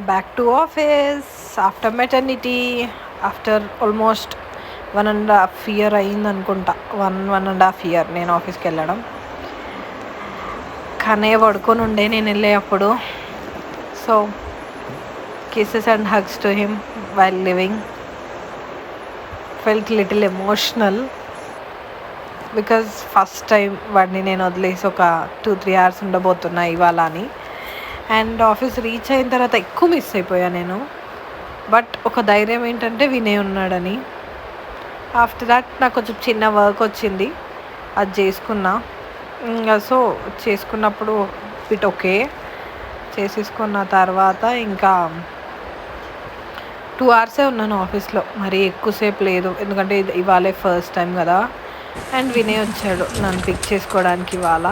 Back to office after maternity, after almost 1.5 year అయిందనుకుంటా. 1.5 year నేను ఆఫీస్కి వెళ్ళడం. కానీ పడుకొని ఉండే నేను వెళ్ళేటప్పుడు. So kisses and hugs to him while living. Felt little emotional because first time వాడిని నేను వదిలేసి ఒక 2-3 hours ఉండబోతున్నా ఇవాళ అని. అండ్ ఆఫీస్ రీచ్ అయిన తర్వాత ఎక్కువ మిస్ అయిపోయా నేను. బట్ ఒక ధైర్యం ఏంటంటే వినయ్ ఉన్నాడని. ఆఫ్టర్ దాట్ నాకు కొంచెం చిన్న వర్క్ వచ్చింది, అది చేసుకున్నా. సో చేసుకున్నప్పుడు బిట్ ఓకే చేసేసుకున్న తర్వాత ఇంకా 2 hours ఉన్నాను ఆఫీస్లో, మరి ఎక్కువసేపు లేదు. ఎందుకంటే ఇవాళే ఫస్ట్ టైం కదా. అండ్ వినయ్ వచ్చాడు నన్ను పిక్ చేసుకోవడానికి ఇవాళ.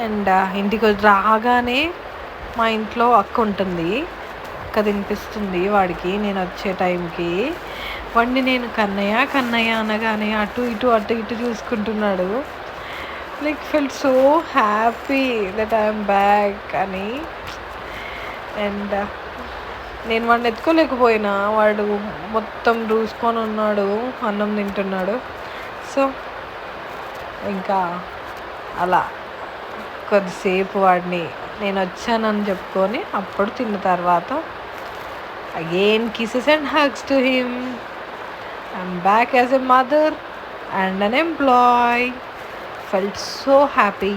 అండ్ ఇంటికి రాగానే మా ఇంట్లో అక్క ఉంటుంది, అక్క తినిపిస్తుంది వాడికి నేను వచ్చే టైంకి. వాడిని నేను కన్నయ్య కన్నయ్య అనగానే అటు ఇటు చూసుకుంటున్నాడు. Like felt so happy that I'm back అని. అండ్ నేను వాడిని ఎత్తుకోలేకపోయినా, వాడు మొత్తం రూసుకొని ఉన్నాడు, అన్నం తింటున్నాడు. సో ఇంకా అలా కొద్దిసేపు వాడిని నేను వచ్చానని చెప్పుకొని అప్పుడు తిన్న తర్వాత again kisses and hugs to him. I'm back as a mother and an employee. Felt so happy.